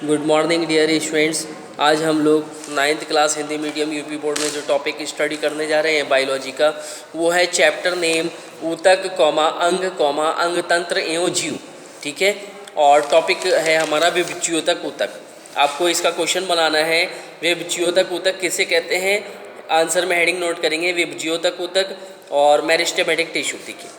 Good morning dear students. आज हम लोग 9th class Hindi medium UP board में जो टॉपिक स्टडी करने जा रहे हैं बायोलॉजी का, वो है चैप्टर नेम ऊतक अंग तंत्र एवं जीव। ठीक है, और टॉपिक है हमारा विभज्योतक ऊतक। आपको इसका क्वेश्चन बनाना है, विभज्योतक ऊतक किसे कहते हैं। आंसर में हेडिंग नोट करेंगे, विभज्योतक ऊतक और मेरिस्टेमेटिक टिश्यू। ठीक है,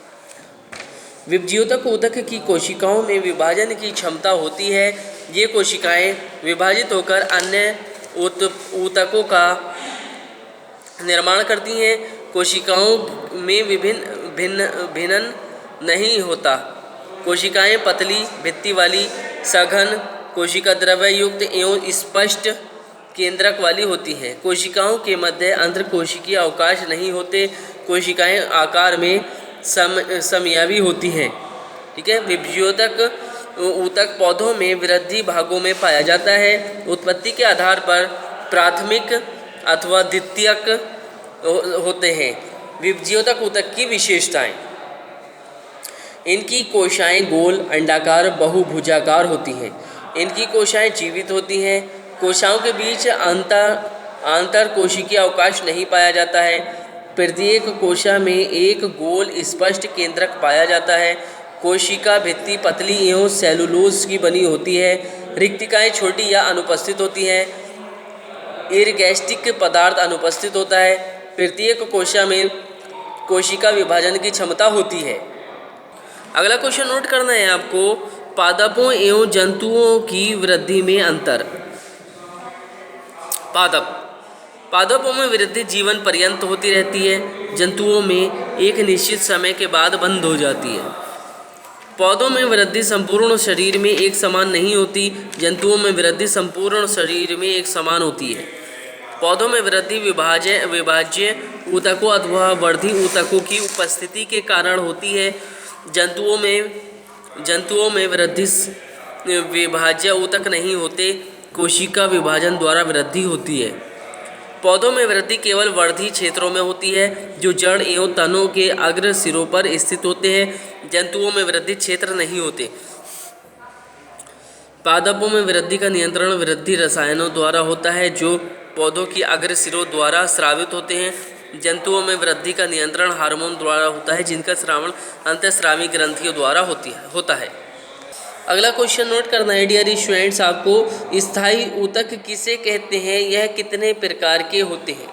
विभज्योतक ऊतक की कोशिकाओं में विभाजन की क्षमता होती है। ये कोशिकाएं विभाजित होकर अन्य ऊतकों का निर्माण करती हैं। कोशिकाओं में भिन्न नहीं होता। कोशिकाएं पतली भित्ति वाली, सघन, कोशिका द्रव्य युक्त एवं स्पष्ट केंद्रक वाली होती हैं। कोशिकाओं के मध्य अंतर्कोशिकीय अवकाश नहीं होते। कोशिकाएं आकार में समयावी होती हैं। ठीक है, विभज्योतक ऊतक पौधों में वृद्धि भागों में पाया जाता है। उत्पत्ति के आधार पर प्राथमिक अथवा द्वितीयक होते हैं। विभज्योतक ऊतक की विशेषताएं: इनकी कोशिकाएं गोल, अंडाकार, बहुभुजाकार होती हैं। इनकी कोशिकाएं जीवित होती हैं। कोशिकाओं के बीच आंतर कोशिकीय अवकाश नहीं पाया जाता है। प्रत्येक कोशिका में एक गोल स्पष्ट केंद्रक पाया जाता है। कोशिका भित्ति पतली एवं सेलुलोज की बनी होती है। रिक्तिकाएं छोटी या अनुपस्थित होती हैं। इरगैस्टिक पदार्थ अनुपस्थित होता है। प्रत्येक कोशिका में कोशिका विभाजन की क्षमता होती है। अगला क्वेश्चन नोट करना है आपको, पादपों एवं जंतुओं की वृद्धि में अंतर। पादपों में वृद्धि जीवन पर्यंत होती रहती है। जंतुओं में एक निश्चित समय के बाद बंद हो जाती है। पौधों में वृद्धि संपूर्ण शरीर में एक समान नहीं होती। जंतुओं में वृद्धि संपूर्ण शरीर में एक समान होती है। पौधों में वृद्धि विभाज्य ऊतकों अथवा वर्धी ऊतकों की उपस्थिति के कारण होती है। जंतुओं में वृद्धि विभाज्य ऊतक नहीं होते। कोशिका विभाजन द्वारा वृद्धि होती है। पौधों में वृद्धि केवल वर्धी क्षेत्रों में होती है, जो जड़ एवं तनों के अग्र सिरों पर स्थित होते हैं। जंतुओं में वृद्धि क्षेत्र नहीं होते। पादपों में वृद्धि का नियंत्रण वृद्धि रसायनों द्वारा होता है, जो पौधों की अग्र सिरों द्वारा स्रावित होते हैं। जंतुओं में वृद्धि का नियंत्रण हार्मोन द्वारा होता है, जिनका श्रावण अंतःस्रावी ग्रंथियों द्वारा होता है। अगला क्वेश्चन नोट करना है डियर स्टूडेंट्स आपको, स्थायी ऊतक किसे कहते हैं, यह कितने प्रकार के होते हैं।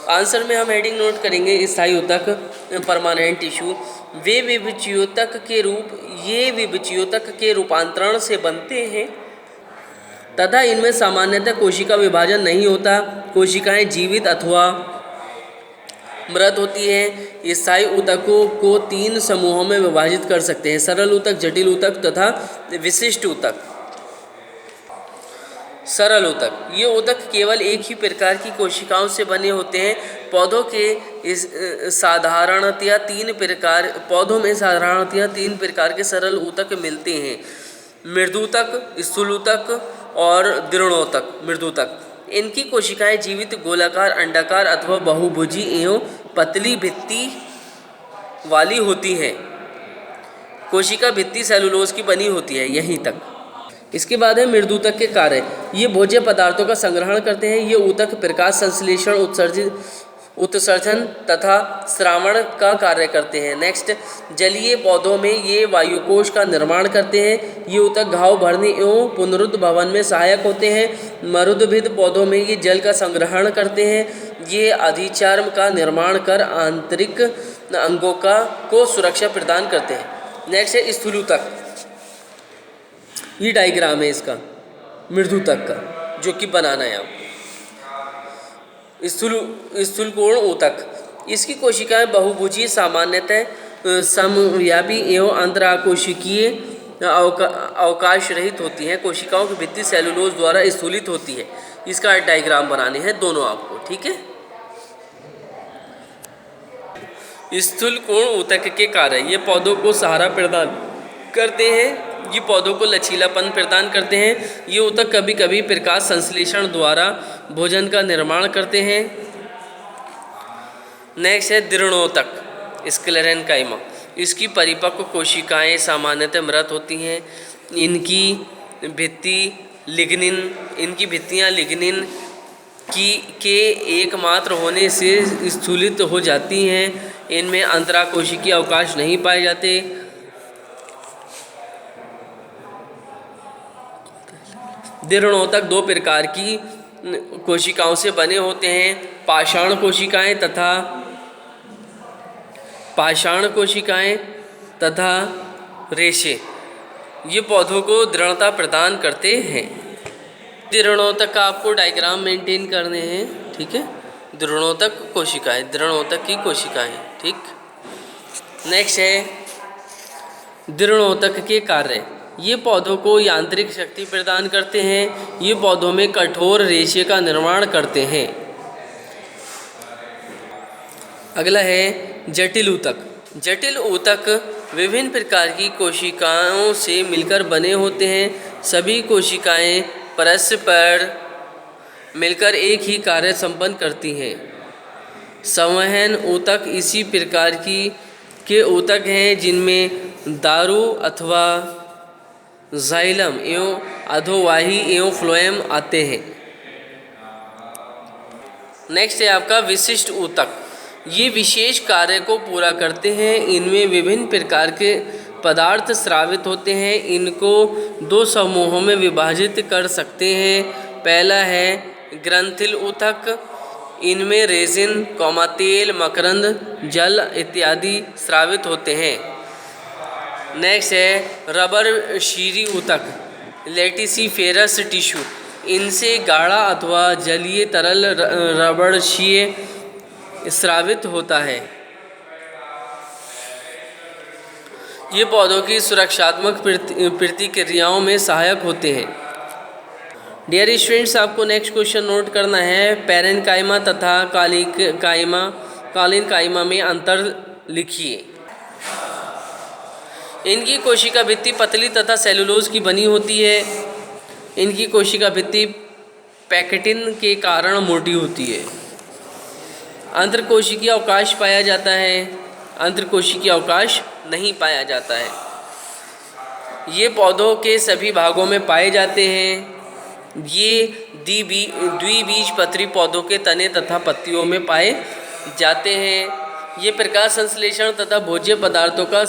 आंसर में हम हेडिंग नोट करेंगे, स्थायी ऊतक परमानेंट टिश्यू। ये विभज्योतक के रूपांतरण से बनते हैं तथा इनमें सामान्यतः कोशिका विभाजन नहीं होता। कोशिकाएं जीवित अथवा मृत होती हैं। स्थायी ऊतकों को 3 समूहों में विभाजित कर सकते हैं: सरल ऊतक, जटिल ऊतक तथा विशिष्ट ऊतक। सरल ऊतक, ये ऊतक केवल एक ही प्रकार की कोशिकाओं से बने होते हैं। पौधों में साधारणतया 3 प्रकार के सरल ऊतक मिलते हैं: मृदूतक, स्थूलूतक और दृढ़ोतक। मृदूतक, इनकी कोशिकाएं जीवित गोलाकार, अंडाकार अथवा बहुभुजी एवं पतली भित्ति वाली होती हैं। कोशिका भित्ति सेलुलोज की बनी होती है। यहीं तक। इसके बाद है मृदूतक के कार्य। ये भोज्य पदार्थों का संग्रहण करते हैं। ये ऊतक प्रकाश संश्लेषण, उत्सर्जन तथा श्रावण का कार्य करते हैं। नेक्स्ट, जलीय पौधों में ये वायुकोश का निर्माण करते हैं। ये ऊतक घाव भरने एवं पुनरुद्भवन में सहायक होते हैं। मरुदभिद पौधों में ये जल का संग्रहण करते हैं। ये अधिचर्म का निर्माण कर आंतरिक अंगों को सुरक्षा प्रदान करते हैं। नेक्स्ट है स्थूलूतक। ये डायग्राम है इसका मृदूतक का, जो कि बनाना है आपको। स्थूलकोण ऊतक, इसकी कोशिकाएं बहुभुजीय, सामान्यतः समव्यापी एवं अंतराकोशिकीय अवकाश रहित होती हैं। कोशिकाओं की भित्ति सेलुलोज द्वारा स्थूलित होती है। इसका डायग्राम बनाने हैं दोनों आपको। ठीक है, स्थूलकोण ऊतक के कार्य। ये पौधों को सहारा प्रदान करते हैं। ये पौधों को लचीलापन प्रदान करते हैं। ये ऊतक कभी कभी प्रकाश संश्लेषण द्वारा भोजन का निर्माण करते हैं। नेक्स्ट है दृढ़ोतक, स्क्लेरेन्काइमा। इसकी परिपक्व कोशिकाएं सामान्यतः मृत होती हैं। इनकी भित्ति लिग्निन, इनकी भित्तियाँ लिग्निन के एकमात्र होने से स्थूलित हो जाती हैं। इनमें अंतराकोशिकीय अवकाश नहीं पाए जाते। दृढ़ोतक दो प्रकार की कोशिकाओं से बने होते हैं, पाषाण कोशिकाएं तथा रेशे। ये पौधों को दृढ़ता प्रदान करते हैं। दृढ़ोतक का आपको डायग्राम मेंटेन करने हैं, ठीक है। दृढ़ोतक की कोशिकाएं, ठीक। नेक्स्ट है दृढ़ोतक के कार्य। ये पौधों को यांत्रिक शक्ति प्रदान करते हैं। ये पौधों में कठोर रेशे का निर्माण करते हैं। अगला है जटिल ऊतक। जटिल ऊतक विभिन्न प्रकार की कोशिकाओं से मिलकर बने होते हैं। सभी कोशिकाएं परस्पर मिलकर एक ही कार्य संपन्न करती हैं। संवहन ऊतक इसी प्रकार के ऊतक हैं जिनमें दारू अथवा जाइलम एवं अधोवाही एवं फ्लोएम आते हैं। नेक्स्ट है आपका विशिष्ट ऊतक। ये विशेष कार्य को पूरा करते हैं। इनमें विभिन्न प्रकार के पदार्थ स्रावित होते हैं। इनको दो समूहों में विभाजित कर सकते हैं। पहला है ग्रंथिल ऊतक। इनमें रेजिन, तेल, मकरंद, जल इत्यादि स्रावित होते हैं। नेक्स्ट है रबर शीरी ऊतक, लेटिसिफेरस टिश्यू। इनसे गाढ़ा अथवा जलीय तरल रबड़ क्षीय स्रावित होता है। ये पौधों की सुरक्षात्मक प्रतिक्रियाओं में सहायक होते हैं। डियर स्टूडेंट्स, आपको नेक्स्ट क्वेश्चन नोट करना है। पैरेन्काइमा तथा कालीन काइमा में अंतर लिखिए। इनकी कोशिका भित्ति पतली तथा सेलुलोज की बनी होती है। इनकी कोशिका भित्ति पैकेटिन के कारण मोटी होती है। अंतरकोशिकीय अवकाश पाया जाता है, अंतरकोशिकीय अवकाश नहीं पाया जाता है। ये पौधों के सभी भागों में पाए जाते हैं। ये द्विबीजपत्री पौधों के तने तथा पत्तियों में पाए जाते हैं। ये प्रकाश संश्लेषण तथा भोज्य पदार्थों का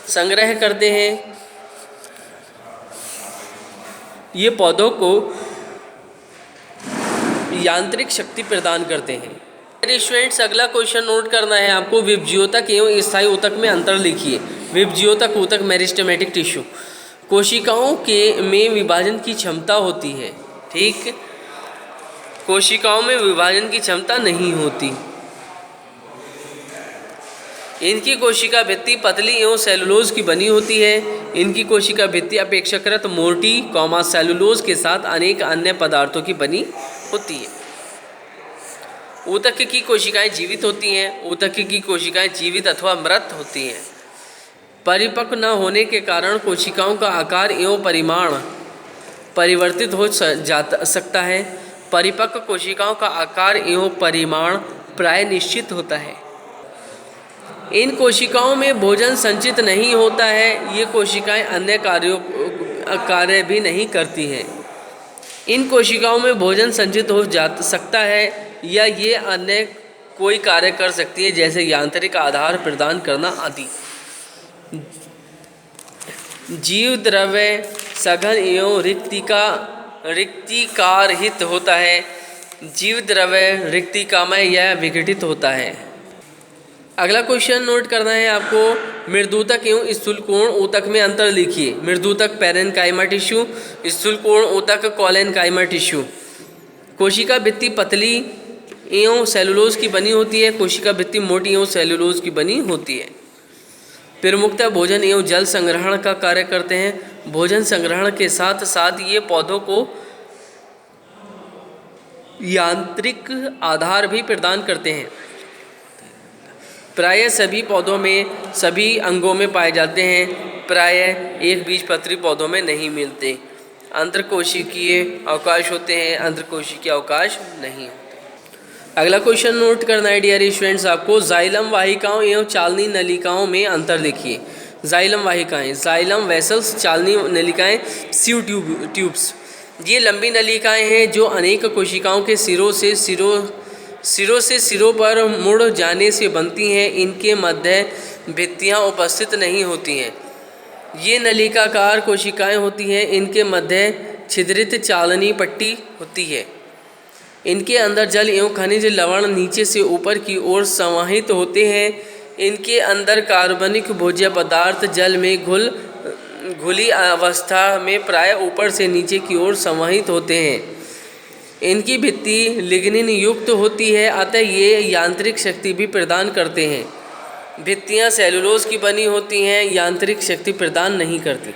संग्रह करते हैं। ये पौधों को यांत्रिक शक्ति प्रदान करते हैं। स्टूडेंट्स, अगला क्वेश्चन नोट करना है आपको। विभज्योतक एवं स्थायी ऊतक में अंतर लिखिए। विभज्योतक ऊतक मेरिस्टेमेटिक टिश्यू, कोशिकाओं में विभाजन की क्षमता होती है, ठीक। कोशिकाओं में विभाजन की क्षमता नहीं होती। इनकी कोशिका भित्ति पतली एवं सेलुलोज की बनी होती है। इनकी कोशिका भित्ति अपेक्षाकृत मोटी, सेलुलोज के साथ अनेक अन्य पदार्थों की बनी होती है। ऊतक की कोशिकाएं जीवित होती हैं। ऊतक की कोशिकाएं जीवित अथवा मृत होती हैं। परिपक्व न होने के कारण कोशिकाओं का आकार एवं परिमाण परिवर्तित हो सकता है। परिपक्व कोशिकाओं का आकार एवं परिमाण प्राय निश्चित होता है। इन कोशिकाओं में भोजन संचित नहीं होता है। ये कोशिकाएं अन्य कार्य भी नहीं करती हैं। इन कोशिकाओं में भोजन संचित हो सकता है या ये अन्य कोई कार्य कर सकती है, जैसे यांत्रिक आधार प्रदान करना आदि। जीव द्रव्य सघन एवं रिक्तिकारहित होता है। जीव द्रव्य रिक्तिकामय या विघटित होता है। अगला क्वेश्चन नोट करना है आपको। मृदूतक एवं स्थूलकोण ऊतक में अंतर लिखिए। मृदूतक पैरेन्काइमा टिश्यू, स्थूलकोण ऊतक कोलेनकाइमा टिश्यू। कोशिका भित्ति पतली एवं सेलुलोज की बनी होती है। कोशिका भित्ति मोटी एवं सेलुलोज की बनी होती है। प्रमुखतः भोजन एवं जल संग्रहण का कार्य करते हैं। भोजन संग्रहण के साथ साथ ये पौधों को यांत्रिक आधार भी प्रदान करते हैं। प्रायः सभी पौधों में सभी अंगों में पाए जाते हैं। प्रायः एक बीजपत्री पौधों में नहीं मिलते। अंतरकोशिकीय अवकाश होते हैं, अंतरकोशिकीय अवकाश नहीं होते। अगला क्वेश्चन नोट करना है डियर स्टूडेंट्स आपको। जाइलम वाहिकाओं एवं चालनी नलिकाओं में अंतर लिखिए। जाइलम वाहिकाएं, जाइलम वेसल्स चालनी नलिकाएं, सीव ट्यूब्स। ये लंबी नलिकाएं हैं जो अनेक कोशिकाओं के सिरों से सिरों पर मुड़ जाने से बनती हैं। इनके मध्य भित्तियाँ उपस्थित नहीं होती हैं। ये नलिकाकार कोशिकाएं होती हैं। इनके मध्य छिद्रित चालनी पट्टी होती है। इनके अंदर जल एवं खनिज लवण नीचे से ऊपर की ओर समाहित होते हैं। इनके अंदर कार्बनिक भोज्य पदार्थ जल में घुली अवस्था में प्राय ऊपर से नीचे की ओर समाहित होते हैं। इनकी भित्ति लिग्निन युक्त होती है, अतः ये यांत्रिक शक्ति भी प्रदान करते हैं। भित्तियाँ सेलुलोज की बनी होती हैं, यांत्रिक शक्ति प्रदान नहीं करती।